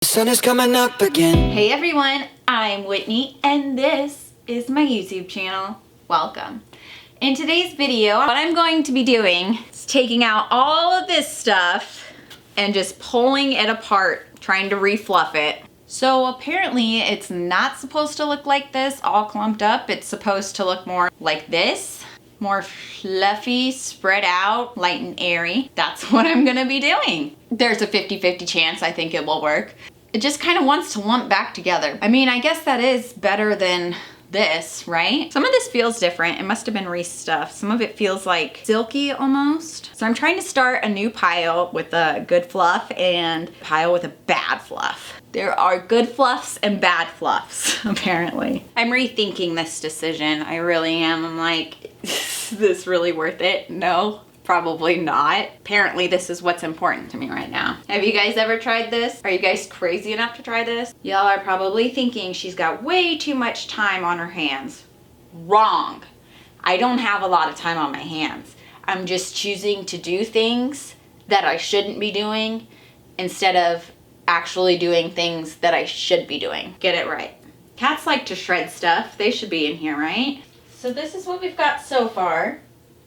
The sun is coming up again. Hey everyone, I'm Whitney and this is my YouTube channel. Welcome. In today's video, what I'm going to be doing is taking out all of this stuff and just pulling it apart, trying to refluff it. So apparently it's not supposed to look like this, all clumped up. It's supposed to look more like this, more fluffy, spread out, light and airy. That's what I'm gonna be doing. There's a 50-50 chance I think it will work. It just kind of wants to lump back together. I mean, I guess that is better than this, right? Some of this feels different. It must have been restuffed. Some of it feels like silky almost. So I'm trying to start a new pile with a good fluff and a pile with a bad fluff. There are good fluffs and bad fluffs, apparently. I'm rethinking this decision. I really am. I'm like, is this really worth it? No. Probably not. Apparently this is what's important to me right now. Have you guys ever tried this? Are you guys crazy enough to try this? Y'all are probably thinking she's got way too much time on her hands. Wrong. I don't have a lot of time on my hands. I'm just choosing to do things that I shouldn't be doing instead of actually doing things that I should be doing. Get it right. Cats like to shred stuff. They should be in here, right? So this is what we've got so far.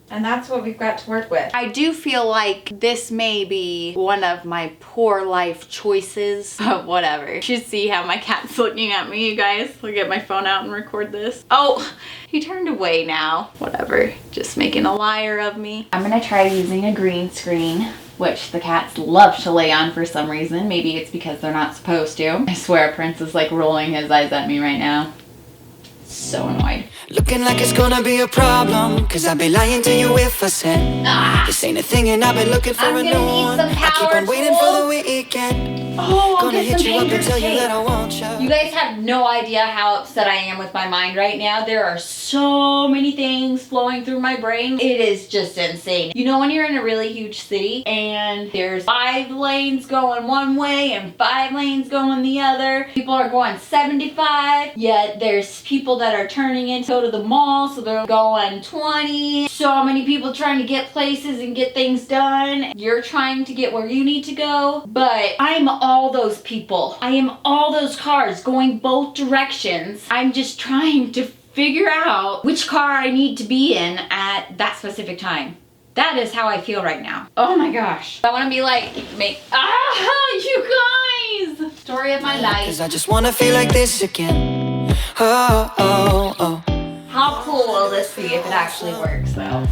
And that's what we've got to work with. I do feel like this may be one of my poor life choices, but whatever. You should see how my cat's looking at me, you guys. I'll get my phone out and record this. Oh, he turned away now. Whatever, just making a liar of me. I'm gonna try using a green screen, which the cats love to lay on for some reason. Maybe it's because they're not supposed to. I swear Prince is like rolling his eyes at me right now. So annoyed. Looking like it's gonna be a problem, cause I'd be lying to you if I said this ain't a thing and I've been looking for a new one. I keep on waiting for the weekend. Oh, I'll Gonna get hit some you up and painter's tell you tape. that I want you. You guys have no idea how upset I am with my mind right now. There are so many things flowing through my brain. It is just insane. You know when you're in a really huge city and there's 5 lanes going one way and 5 lanes going the other. People are going 75, yet there's people that are turning in to go to the mall, so they're going 20. So many people trying to get places and get things done. You're trying to get where you need to go, but I'm all those people. I am all those cars going both directions. I'm just trying to figure out which car I need to be in at that specific time. That is how I feel right now. Oh my gosh. I want to be like, you guys! Story of my life. Cause I just wanna feel like this again. Oh, oh, oh. How cool will this be if it actually works though?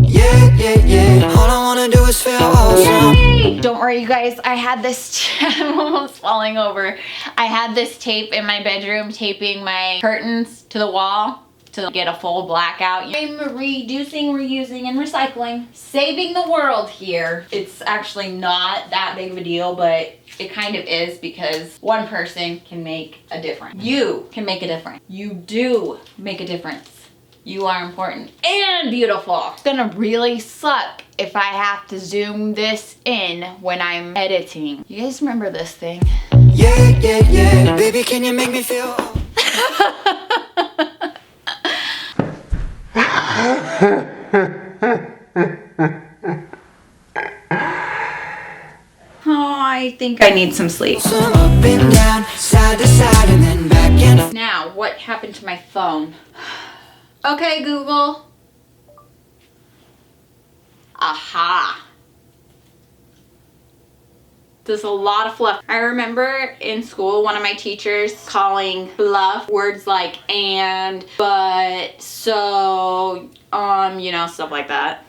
Yeah, yeah, yeah. All I wanna do is feel awesome. Yay! Don't worry you guys, I had this, I'm almost falling over. I had this tape in my bedroom taping my curtains to the wall to get a full blackout. I'm reducing, reusing, and recycling. Saving the world here. It's actually not that big of a deal, but it kind of is because one person can make a difference. You can make a difference. You do make a difference. You are important and beautiful. It's gonna really suck if I have to zoom this in when I'm editing. You guys remember this thing? Yeah, yeah, yeah. Baby, can you make me feel? Oh, I think I need some sleep. Some up and down, side to side, and then back and Now, what happened to my phone? Okay, Google. Aha. There's a lot of fluff. I remember in school one of my teachers calling fluff words like and, but, so, you know, stuff like that.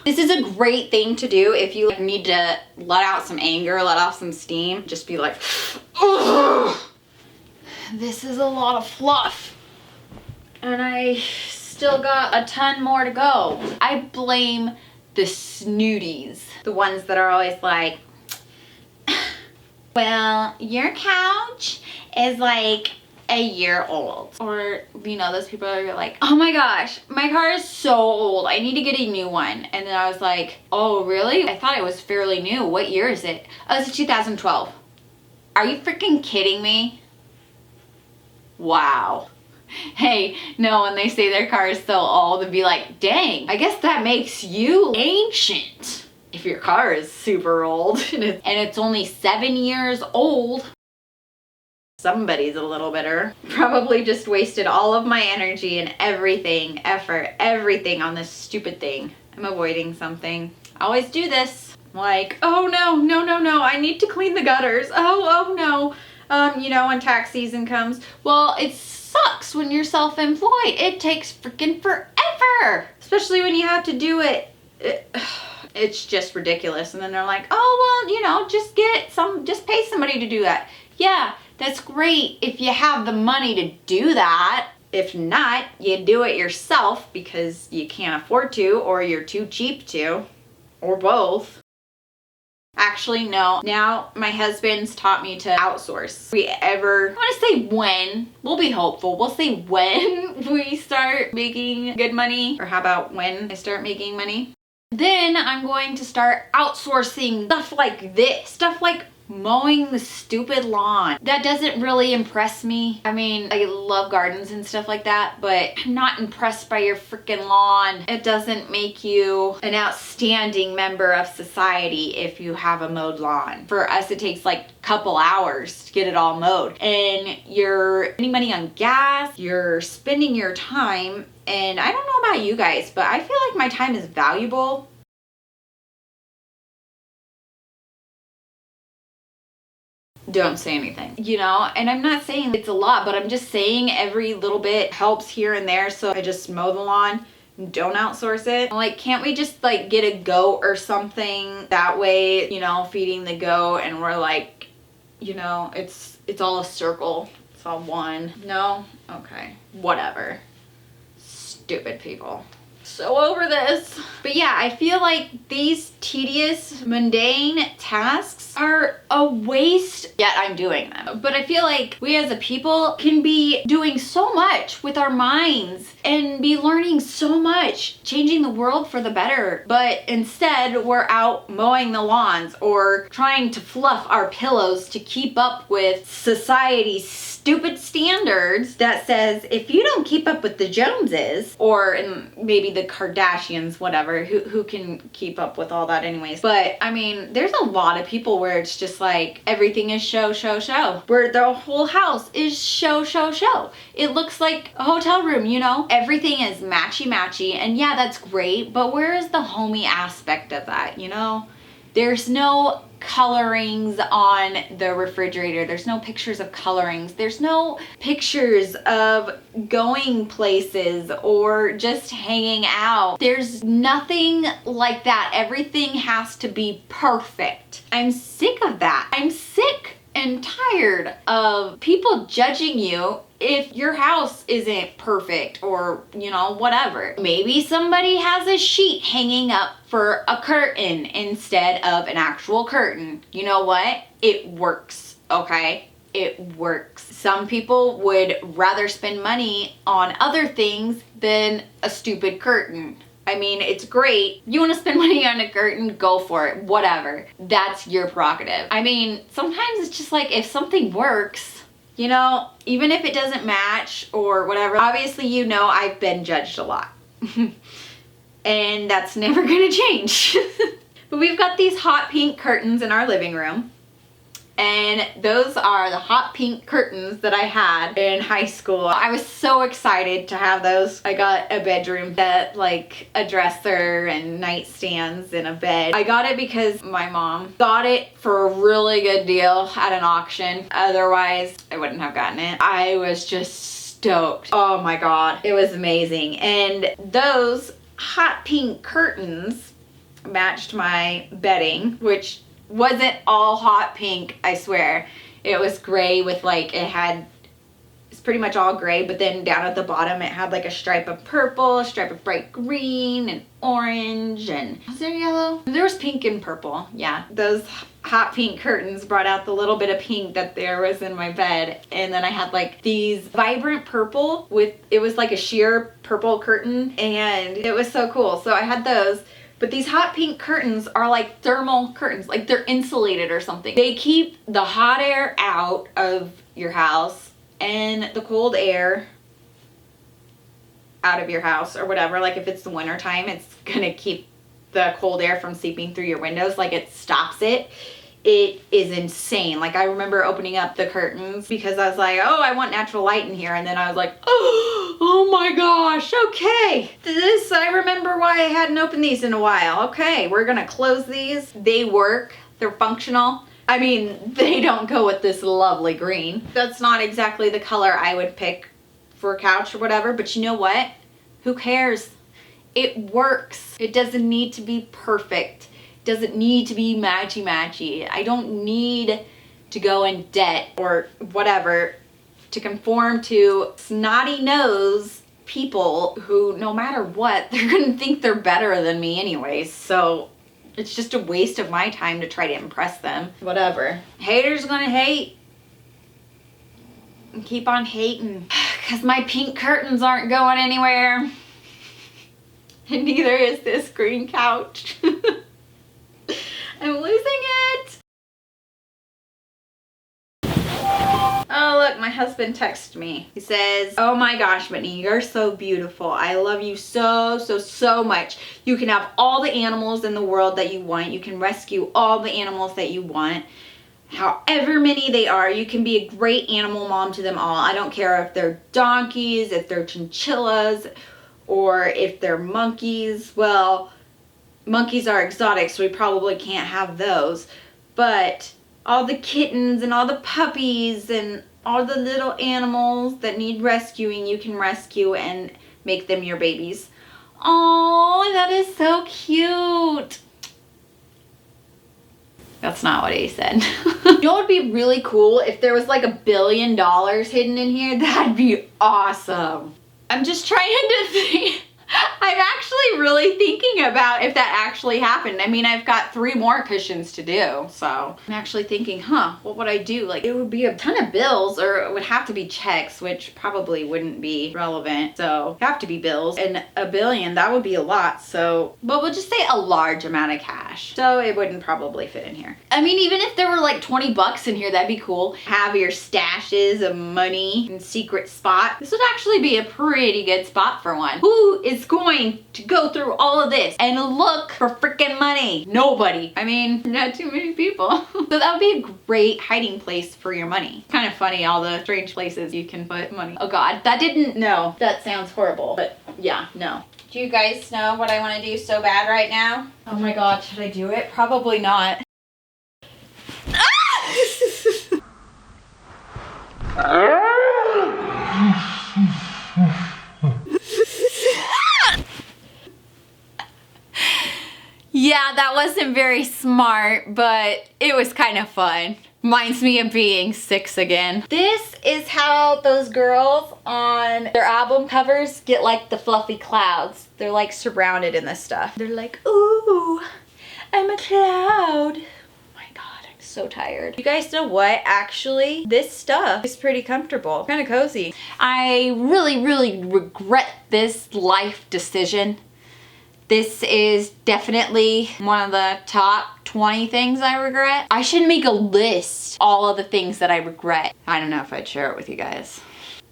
This is a great thing to do if you need to let out some anger, let off some steam. Just be like, ugh. This is a lot of fluff. And I still got a ton more to go. I blame the snooties. The ones that are always like, well, your couch is like a year old. Or, you know, those people are like, oh my gosh, my car is so old. I need to get a new one. And then I was like, oh, really? I thought it was fairly new. What year is it? Oh, it's 2012. Are you freaking kidding me? Wow. Hey, no, when they say their car is so old, it'd be like, dang, I guess that makes you ancient. if your car is super old and it's only 7 years old, somebody's a little bitter. Probably just wasted all of my energy and everything, effort, everything on this stupid thing. I'm avoiding something. I always do this. Like, oh no, I need to clean the gutters. Oh no. You know, when tax season comes. Well, it sucks when you're self-employed. It takes freaking forever. Especially when you have to do it. It's just ridiculous. And then they're like, oh, well, you know, just pay somebody to do that. Yeah, that's great if you have the money to do that. If not, you do it yourself because you can't afford to, or you're too cheap to, or both. Actually, no. Now my husband's taught me to outsource. I want to say when, we'll be hopeful. We'll say when we start making good money, or how about when I start making money? Then I'm going to start outsourcing stuff like this, stuff like mowing the stupid lawn. That doesn't really impress me. I mean, I love gardens and stuff like that, but I'm not impressed by your freaking lawn. It doesn't make you an outstanding member of society if you have a mowed lawn. For us, it takes like a couple hours to get it all mowed. And you're spending money on gas, you're spending your time, and I don't know about you guys, but I feel like my time is valuable. Don't say anything, you know? And I'm not saying it's a lot, but I'm just saying every little bit helps here and there. So I just mow the lawn, don't outsource it. Like, can't we just like get a goat or something? That way, you know, feeding the goat, and we're like, you know, it's all a circle. It's all one. No? Okay. Whatever. Stupid people. So over this. But yeah, I feel like these tedious, mundane tasks are a waste, yet I'm doing them. But I feel like we as a people can be doing so much with our minds and be learning so much, changing the world for the better. But instead, we're out mowing the lawns or trying to fluff our pillows to keep up with society's stupid standards that says if you don't keep up with the Joneses, or maybe the Kardashians, whatever, who can keep up with all that anyways. But I mean, there's a lot of people where it's just like everything is show, where the whole house is show. It looks like a hotel room, you know? Everything is matchy, and yeah, that's great, but where is the homey aspect of that, you know? There's no colorings on the refrigerator. There's no pictures of colorings. There's no pictures of going places or just hanging out. There's nothing like that. Everything has to be perfect. I'm sick of that. I'm sick and tired of people judging you if your house isn't perfect, or, you know, whatever. Maybe somebody has a sheet hanging up for a curtain instead of an actual curtain. You know what? It works, okay? It works. Some people would rather spend money on other things than a stupid curtain. I mean, it's great. You want to spend money on a curtain, go for it. Whatever. That's your prerogative. I mean, sometimes it's just like if something works, you know, even if it doesn't match or whatever. Obviously, you know, I've been judged a lot. And that's never gonna change. But we've got these hot pink curtains in our living room. And those are the hot pink curtains that I had in high school. I was so excited to have those. I got a bedroom set, like a dresser and nightstands and a bed. I got it because my mom got it for a really good deal at an auction. Otherwise, I wouldn't have gotten it. I was just stoked. Oh my God, it was amazing. And those hot pink curtains matched my bedding, which wasn't all hot pink, I swear. It was gray with like, it's pretty much all gray, but then down at the bottom it had like a stripe of purple, a stripe of bright green and orange, and was there yellow? There was pink and purple, yeah. Those hot pink curtains brought out the little bit of pink that there was in my bed. And then I had like these vibrant purple it was like a sheer purple curtain, and it was so cool. So I had those. But these hot pink curtains are like thermal curtains, like they're insulated or something. They keep the hot air out of your house and the cold air out of your house or whatever. Like if it's the winter time, it's gonna keep the cold air from seeping through your windows. Like, it stops it. It is insane. Like, I remember opening up the curtains because I was like, oh, I want natural light in here. And then I was like, oh my gosh, okay. I remember why I hadn't opened these in a while. Okay, we're gonna close these. They work, they're functional. I mean, they don't go with this lovely green. That's not exactly the color I would pick for a couch or whatever, but you know what? Who cares? It works. It doesn't need to be perfect. It doesn't need to be matchy-matchy. I don't need to go in debt or whatever to conform to snotty-nosed people who, no matter what, they're gonna think they're better than me anyways. So it's just a waste of my time to try to impress them. Whatever. Haters gonna hate. And keep on hating. Because my pink curtains aren't going anywhere. And neither is this green couch. I'm losing it. Oh, look, my husband texted me. He says, oh my gosh, Whitney, you're so beautiful. I love you so much. You can have all the animals in the world that you want. You can rescue all the animals that you want. However many they are, you can be a great animal mom to them all. I don't care if they're donkeys, if they're chinchillas, or if they're monkeys. Well, monkeys are exotic, so we probably can't have those. But all the kittens and all the puppies and all the little animals that need rescuing, you can rescue and make them your babies. Oh, that is so cute. That's not what he said. You know what would be really cool? If there was like $1 billion hidden in here, that'd be awesome. I'm just trying to think. I'm actually really thinking about if that actually happened. I mean, I've got 3 more cushions to do, so I'm actually thinking, what would I do? Like, it would be a ton of bills, or it would have to be checks, which probably wouldn't be relevant. So, have to be bills, and $1 billion, that would be a lot. So, but we'll just say a large amount of cash. So, it wouldn't probably fit in here. I mean, even if there were like 20 bucks in here, that'd be cool. Have your stashes of money in secret spot. This would actually be a pretty good spot for one. Who is going to go through all of this and look for freaking money? Nobody. I mean, not too many people. So that would be a great hiding place for your money. Kind of funny, all the strange places you can put money. Oh God, no, that sounds horrible. But yeah, no. Do you guys know what I want to do so bad right now? Oh my God, should I do it? Probably not. Yeah, that wasn't very smart, but it was kind of fun. Reminds me of being 6 again. This is how those girls on their album covers get like the fluffy clouds. They're like surrounded in this stuff. They're like, ooh, I'm a cloud. Oh my God, I'm so tired. You guys know what? Actually, this stuff is pretty comfortable, kind of cozy. I really regret this life decision. This is definitely one of the top 20 things I regret. I should make a list, all of the things that I regret. I don't know if I'd share it with you guys.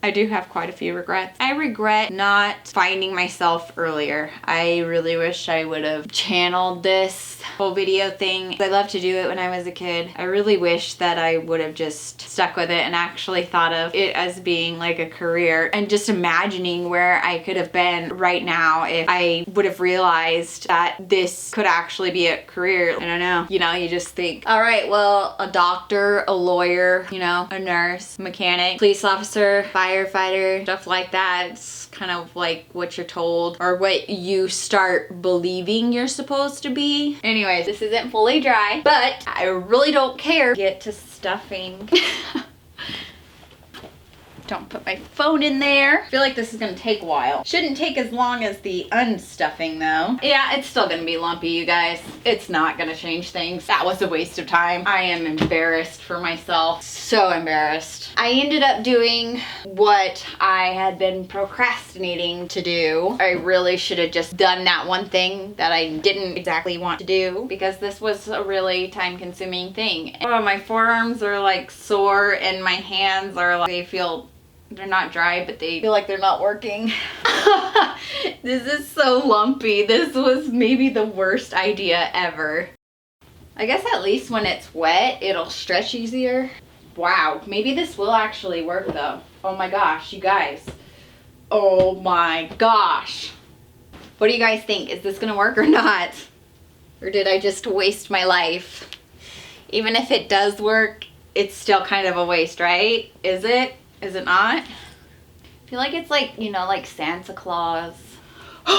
I do have quite a few regrets. I regret not finding myself earlier. I really wish I would have channeled this whole video thing. I loved to do it when I was a kid. I really wish that I would have just stuck with it and actually thought of it as being like a career, and just imagining where I could have been right now if I would have realized that this could actually be a career. I don't know. You know, you just think, all right, well, a doctor, a lawyer, you know, a nurse, mechanic, police officer, firefighter, stuff like that. It's kind of like what you're told or what you start believing you're supposed to be. Anyways, this isn't fully dry, but I really don't care. Get to stuffing. Don't put my phone in there. I feel like this is gonna take a while. Shouldn't take as long as the unstuffing though. Yeah, it's still gonna be lumpy, you guys. It's not gonna change things. That was a waste of time. I am embarrassed for myself. So embarrassed. I ended up doing what I had been procrastinating to do. I really should have just done that one thing that I didn't exactly want to do, because this was a really time-consuming thing. Oh, my forearms are like sore and my hands are like, they feel They're not dry, but they feel like they're not working. This is so lumpy. This was maybe the worst idea ever. I guess at least when it's wet, it'll stretch easier. Wow, maybe this will actually work though. Oh my gosh, you guys. Oh my gosh. What do you guys think? Is this gonna work or not? Or did I just waste my life? Even if it does work, it's still kind of a waste, right? Is it? Is it not? I feel like it's like, you know, like Santa Claus. You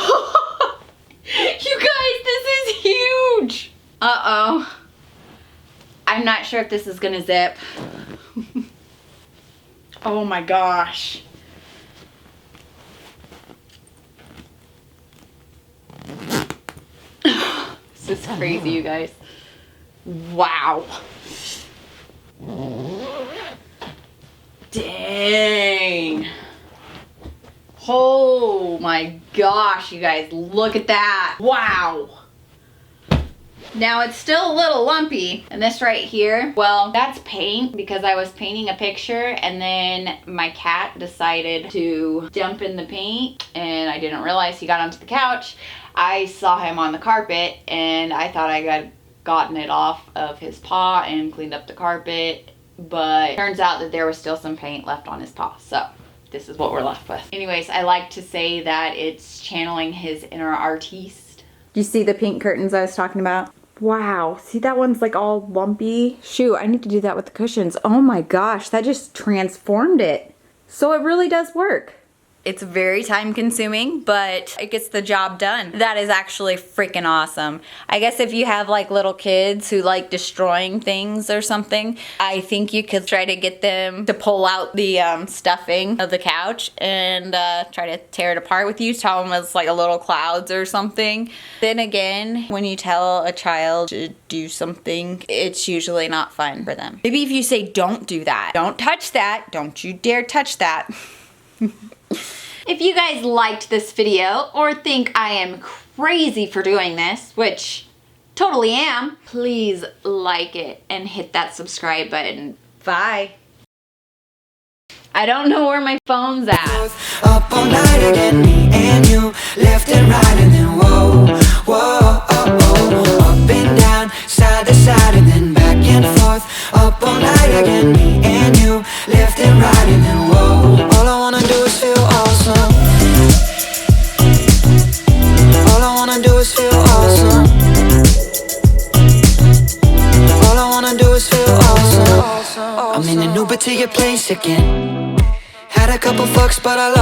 guys, this is huge. Uh-oh. I'm not sure if this is gonna zip. Oh my gosh. This is crazy, you guys. Wow. Dang. Oh my gosh, you guys, look at that. Wow. Now it's still a little lumpy. And this right here, well, that's paint because I was painting a picture and then my cat decided to jump in the paint and I didn't realize he got onto the couch. I saw him on the carpet and I thought I had gotten it off of his paw and cleaned up the carpet, but turns out that there was still some paint left on his paw. So this is what we're left with. Anyways, I like to say that it's channeling his inner artiste. Do you see the pink curtains I was talking about? Wow, see that one's like all lumpy? Shoot, I need to do that with the cushions. Oh my gosh, that just transformed it. So it really does work. It's very time consuming, but it gets the job done. That is actually freaking awesome. I guess if you have like little kids who like destroying things or something, I think you could try to get them to pull out the stuffing of the couch and try to tear it apart with you. Tell them it's like a little clouds or something. Then again, when you tell a child to do something, it's usually not fun for them. Maybe if you say, don't do that, don't touch that, don't you dare touch that. If you guys liked this video or think I am crazy for doing this, which totally am, please like it and hit that subscribe button. Bye. I don't know where my phone's at. Up all night again, me and you, left and right and then whoa, whoa, oh, oh. Up and down, side to side and then back and forth. Up all night again, me and you, left and right and then whoa. All I wanna do is feel awesome. All I wanna do is feel awesome. All I wanna do is feel awesome. I'm in an Uber to your place again. Had a couple fucks but I love